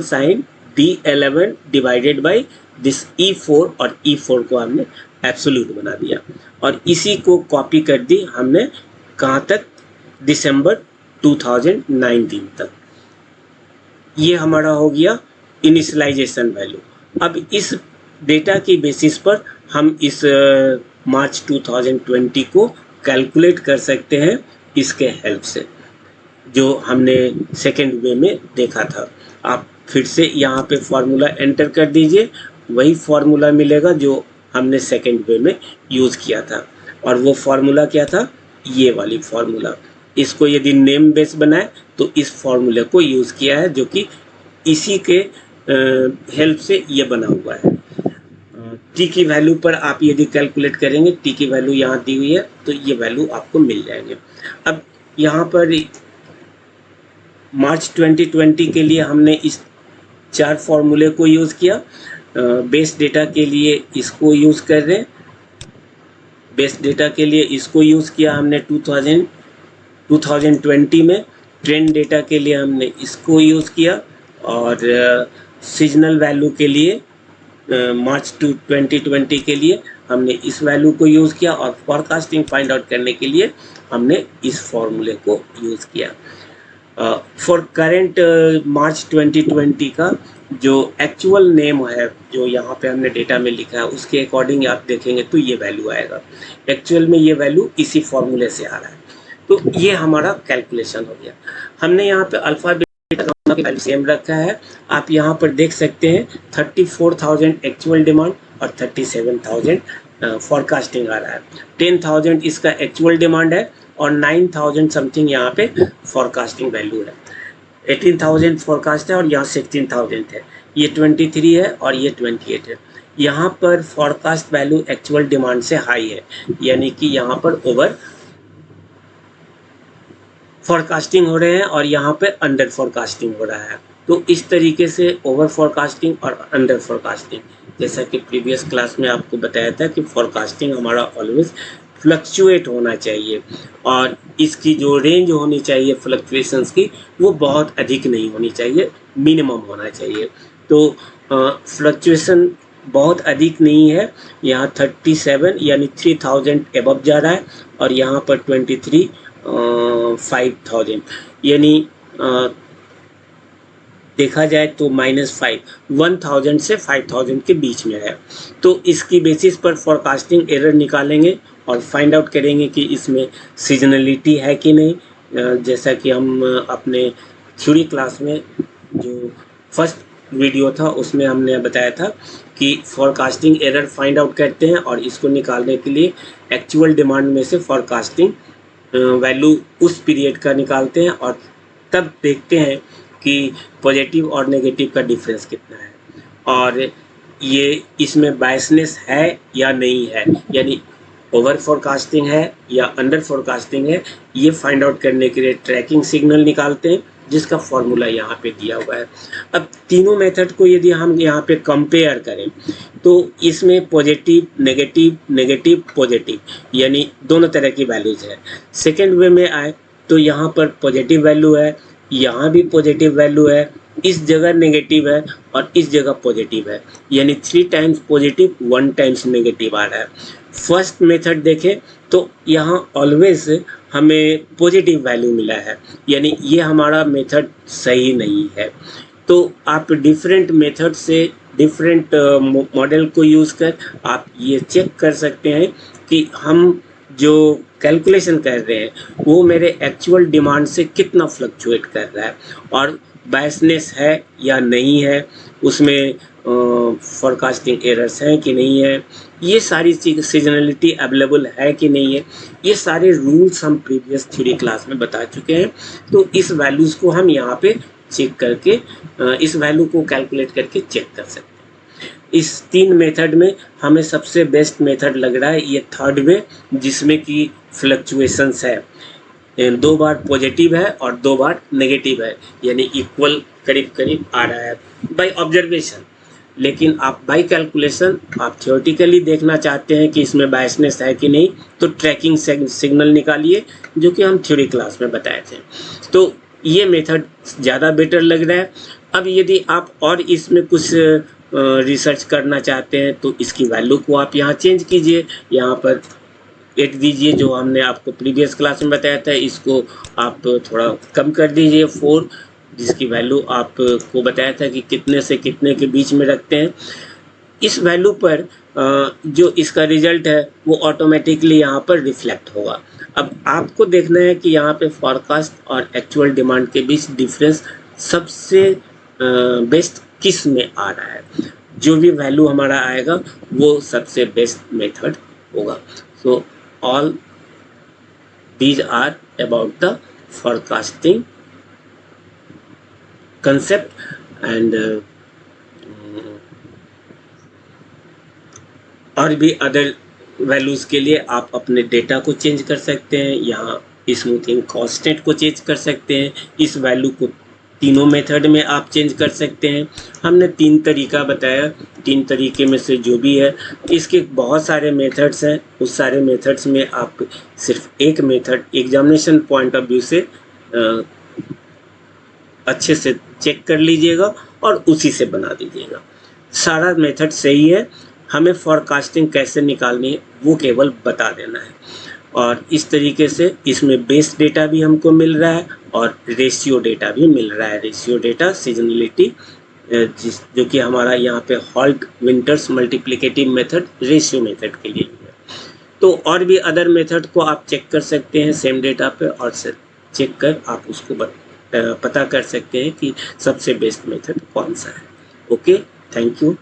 A: sign D11 divided by this E4 और E4 को हमने एब्सोल्यूट बना दिया और इसी को कॉपी कर दी हमने कहाँ तक, दिसंबर 2019 तक। ये हमारा हो गया इनिशियलाइजेशन वैल्यू। अब इस डेटा की बेसिस पर हम इस मार्च 2020 को कैलकुलेट कर सकते हैं इसके हेल्प से, जो हमने सेकेंड वे में देखा था। आप फिर से यहाँ पे फॉर्मूला एंटर कर दीजिए, वही फॉर्मूला मिलेगा जो हमने सेकेंड वे में यूज़ किया था। और वो फॉर्मूला क्या था, ये वाली फॉर्मूला। इसको यदि नेम बेस बनाए तो इस फॉर्मूले को यूज़ किया है, जो कि इसी के हेल्प से ये बना हुआ है। टी की वैल्यू पर आप यदि कैलकुलेट करेंगे, टी की वैल्यू यहाँ दी हुई है, तो ये वैल्यू आपको मिल जाएंगे। अब यहाँ पर मार्च 2020 के लिए हमने इस 4 फॉर्मूले को यूज़ किया। बेस डेटा के लिए इसको यूज़ कर रहे हैं, बेस डेटा के लिए इसको यूज़ किया हमने 2020 में। ट्रेंड डेटा के लिए हमने इसको यूज़ किया और सीजनल वैल्यू के लिए मार्च 2020 के लिए हमने इस वैल्यू को यूज़ किया और फॉरकास्टिंग फाइंड आउट करने के लिए हमने इस फॉर्मूले को यूज़ किया। फॉर करेंट मार्च 2020 का जो एक्चुअल नेम है, जो यहाँ पे हमने डेटा में लिखा है, उसके अकॉर्डिंग आप देखेंगे तो ये वैल्यू आएगा। एक्चुअल में ये वैल्यू इसी फॉर्मूले से आ रहा है। तो ये हमारा कैलकुलेशन हो गया। हमने यहाँ पे अल्फा बीटा का वैल्यू सेम रखा है। आप यहाँ पर देख सकते हैं 34,000 एक्चुअल डिमांड और 37,000 फॉरकास्टिंग आ रहा है। 10,000 इसका एक्चुअल डिमांड है और 9,000 समथिंग यहाँ पे फॉरकास्टिंग वैल्यू है। 18,000 फॉरकास्ट है और यहाँ 16,000 है। ये 23 है और ये 28 है। यहाँ पर फॉरकास्ट वैल्यू एक्चुअल डिमांड से हाई है, यानी कि यहाँ पर ओवर फॉरकास्टिंग हो रहे हैं और यहाँ पे अंडर फॉरकास्टिंग हो रहा है। तो इस तरीके से ओवर फॉरकास्टिंग और अंडर फॉरकास्टिंग, जैसा कि प्रीवियस क्लास में आपको बताया था कि फॉरकास्टिंग हमारा ऑलवेज फ्लक्चुएट होना चाहिए और इसकी जो रेंज होनी चाहिए फ्लक्चुएशंस की, वो बहुत अधिक नहीं होनी चाहिए, मिनिमम होना चाहिए। तो फ्लक्चुएशन बहुत अधिक नहीं है। यहाँ 37 यानी 3,000 एबव जा रहा है और यहाँ पर 23 5,000 यानी देखा जाए तो -5 1,000 से 5,000 के बीच में है। तो इसकी बेसिस पर फॉरकास्टिंग एरर निकालेंगे और फाइंड आउट करेंगे कि इसमें सीजनलिटी है कि नहीं। जैसा कि हम अपने थ्योरी क्लास में जो फर्स्ट वीडियो था उसमें हमने बताया था कि फॉरकास्टिंग एरर फाइंड आउट करते हैं और इसको निकालने के लिए एक्चुअल डिमांड में से फॉरकास्टिंग वैल्यू उस पीरियड का निकालते हैं और तब देखते हैं कि पॉजिटिव और नेगेटिव का डिफरेंस कितना है और ये इसमें बायसनेस है या नहीं है, यानी ओवर फॉरकास्टिंग है या अंडर फॉरकास्टिंग है। ये फाइंड आउट करने के लिए ट्रैकिंग सिग्नल निकालते हैं, जिसका फॉर्मूला यहाँ पे दिया हुआ है। अब तीनों मेथड को यदि हम यहाँ पे कंपेयर करें तो इसमें पॉजिटिव नेगेटिव नेगेटिव पॉजिटिव यानी दोनों तरह की वैल्यूज है। सेकेंड वे में आए तो यहाँ पर पॉजिटिव वैल्यू है, यहाँ भी पॉजिटिव वैल्यू है, इस जगह नेगेटिव है और इस जगह पॉजिटिव है, यानी 3 टाइम्स पॉजिटिव 1 टाइम्स नेगेटिव आ रहा है। फर्स्ट मेथड देखें तो यहाँ ऑलवेज हमें पॉजिटिव वैल्यू मिला है, यानी ये हमारा मेथड सही नहीं है। तो आप डिफरेंट मेथड से डिफरेंट मॉडल को यूज़ कर आप ये चेक कर सकते हैं कि हम जो कैलकुलेशन कर रहे हैं वो मेरे एक्चुअल डिमांड से कितना फ्लक्चुएट कर रहा है और बायसनेस है या नहीं है, उसमें फॉरकास्टिंग एरर्स हैं कि नहीं है, ये सारी चीज़ सीजनलिटी अवेलेबल है कि नहीं है, ये सारे रूल्स हम प्रीवियस थ्योरी क्लास में बता चुके हैं। तो इस वैल्यूज़ को हम यहाँ पे चेक करके इस वैल्यू को कैलकुलेट करके चेक कर सकते हैं। इस 3 मेथड में हमें सबसे बेस्ट मेथड लग रहा है ये थर्ड वे, जिसमें कि फ्लक्चुएशंस है, 2 बार पॉजिटिव है और 2 बार नेगेटिव है, यानी इक्वल करीब करीब आ रहा है बाय ऑब्जर्वेशन। लेकिन आप बाय कैलकुलेशन आप थियोरेटिकली देखना चाहते हैं कि इसमें बायसनेस है कि नहीं, तो ट्रैकिंग सिग्नल निकालिए, जो कि हम थ्योरी क्लास में बताए थे। तो ये मेथड ज़्यादा बेटर लग रहा है। अब यदि आप और इसमें कुछ रिसर्च करना चाहते हैं तो इसकी वैल्यू को आप यहाँ चेंज कीजिए, यहाँ पर 8 दीजिए, जो हमने आपको प्रीवियस क्लास में बताया था इसको आप थोड़ा कम कर दीजिए 4, जिसकी वैल्यू आपको बताया था कि कितने से कितने के बीच में रखते हैं। इस वैल्यू पर जो इसका रिजल्ट है वो ऑटोमेटिकली यहाँ पर रिफ्लेक्ट होगा। अब आपको देखना है कि यहाँ पे फॉरकास्ट और एक्चुअल डिमांड के बीच डिफरेंस सबसे बेस्ट किस में आ रहा है। जो भी वैल्यू हमारा आएगा वो सबसे बेस्ट मेथड होगा। So all these are about the forecasting concept and और भी अदर वैल्यूज़ के लिए आप अपने डेटा को चेंज कर सकते हैं। यहाँ स्मूथिंग कांस्टेंट को चेंज कर सकते हैं। इस वैल्यू को तीनों मेथड में आप चेंज कर सकते हैं। हमने 3 तरीका बताया, 3 तरीके में से जो भी है, इसके बहुत सारे मेथड्स हैं। उस सारे मेथड्स में आप सिर्फ एक method examination point of view से अच्छे से चेक कर लीजिएगा और उसी से बना दीजिएगा। सारा मेथड सही है, हमें फॉरकास्टिंग कैसे निकालनी है वो केवल बता देना है। और इस तरीके से इसमें बेस डेटा भी हमको मिल रहा है और रेशियो डेटा भी मिल रहा है। रेशियो डेटा सीजनलिटी जो कि हमारा यहाँ पे halt winters multiplicative method ratio method के लिए है। तो और भी अदर मेथड को आप चेक कर सकते हैं सेम डेटा पे, और चेक कर आप उसको पता कर सकते हैं कि सबसे बेस्ट मेथड कौन सा है। Okay, thank you.